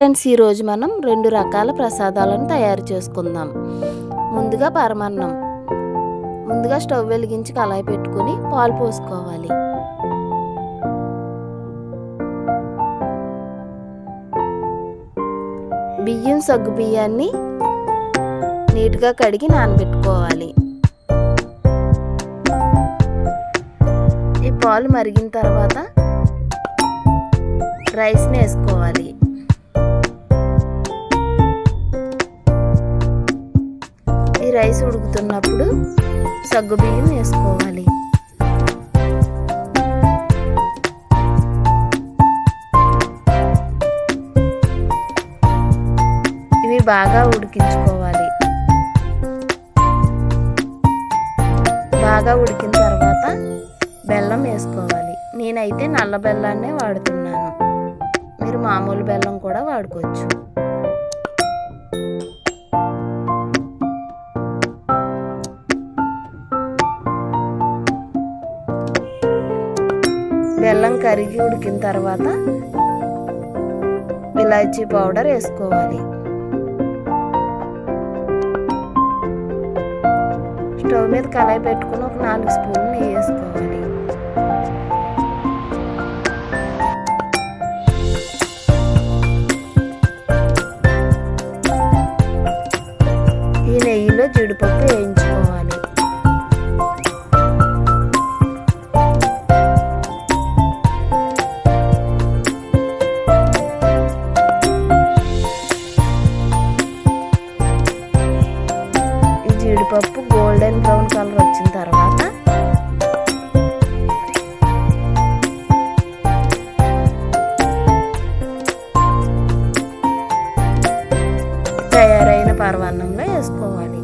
Friends, ఈరోజు మనం 2 రకాల ప్రసాదాలను తయారు చేసుకుందాం. ముందుగా పరమాన్నం. ముందుగా స్టవ్ వెలిగించి కళాయి పెట్టుకొని పాలు పోసుకోవాలి. సగ్గు బియ్యాన్ని నీట్గా కడిగి నానబెట్టుకోవాలి. ఈ పాలు మరిగిన తర్వాత రైస్ని వేసుకోవాలి. ఈ రైస్ ఉడుకుతున్నప్పుడు సగ్గుబియ్యం వేసుకోవాలి. ఇవి బాగా ఉడికించుకోవాలి. బాగా ఉడికిన తర్వాత బెల్లం వేసుకోవాలి. నేనైతే నల్ల బెల్లాన్నే వాడుతున్నాను. మీరు మామూలు బెల్లం కూడా వాడుకోవచ్చు. బెల్లం కరిగి ఉడికిన తర్వాత ఇలాచీ పౌడర్ వేసుకోవాలి. స్టవ్ మీద కళాయి పెట్టుకుని ఒక 4 స్పూన్లు నెయ్యి వేసుకోవాలి. ఈ నెయ్యిలో జీడిపప్పు వేయించుకోవాలి. జీడిపప్పు గోల్డెన్ బ్రౌన్ కలర్ వచ్చిన తర్వాత తయారైన పరమాన్నంలో వేసుకోవాలి.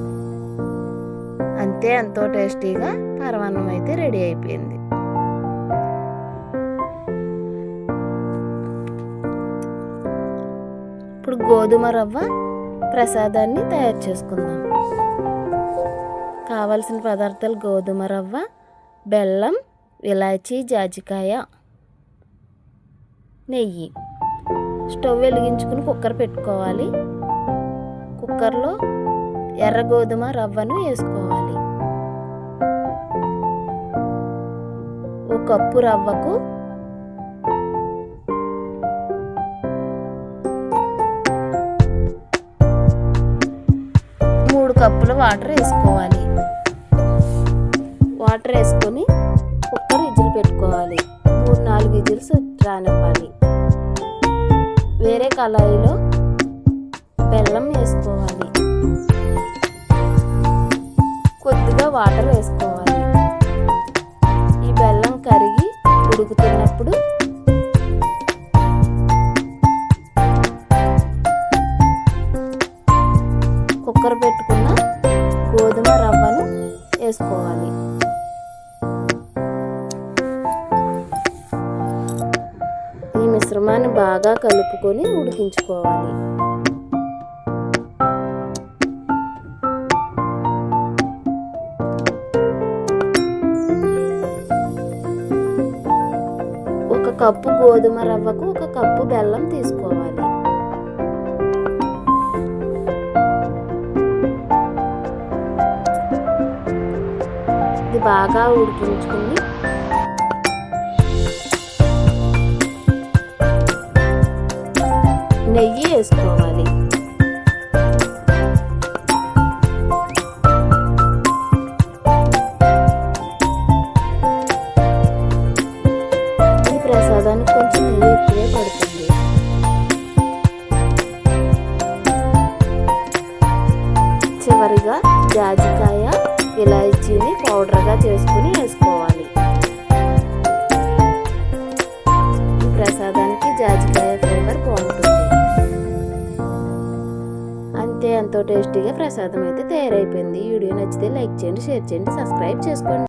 అంతే, ఎంతో టేస్టీగా పరమాన్నం అయితే రెడీ అయిపోయింది. ఇప్పుడు గోధుమ రవ్వ ప్రసాదాన్ని తయారు చేసుకుందాం. కావలసిన పదార్థాలు: గోధుమ రవ్వ, బెల్లం, ఇలాచీ, జాజికాయ, నెయ్యి. స్టవ్ వెలిగించుకుని కుక్కర్ పెట్టుకోవాలి. కుక్కర్లో ఎర్ర గోధుమ రవ్వను వేసుకోవాలి. 1 కప్పు రవ్వకు 3 కప్పుల వాటర్ వేసుకోవాలి. వాటర్ వేసుకొని కుక్కర్ విజిల్ పెట్టుకోవాలి. 3-4 విజిల్స్ రానివ్వాలి. వేరే కళాయిలో బెల్లం వేసుకోవాలి. కొద్దిగా వాటర్ వేసుకోవాలి. ఈ బెల్లం కరిగి ఉడుకుతున్నప్పుడు కుక్కర్ పెట్టుకున్న గోధుమ రవ్వను వేసుకోవాలి. ఈ మిశ్రమాన్ని బాగా కలుపుకొని ఉడికించుకోవాలి. ఒక కప్పు గోధుమ రవ్వకు 1 కప్పు బెల్లం తీసుకోవాలి. ఇది బాగా ఉడికించుకుని నెయ్యి వేసుకోవాలి. ఈ ప్రసాదానికి కొంచెం నెయ్యి ఎక్కువే పడుతుంది. చివరిగా జాజికాయ, ఇలాచీని పౌడర్గా చేసుకుని వేసుకోవాలి. ఈ ప్రసాదానికి జాజికాయ ఫ్లేవర్ బాగుంటుంది. అంతే, ఎంతో టేస్టీగా ప్రసాదం అయితే తయారైపోయింది. ఈ వీడియో నచ్చితే లైక్ చేయండి, షేర్ చేయండి, సబ్స్క్రైబ్ చేసుకోండి.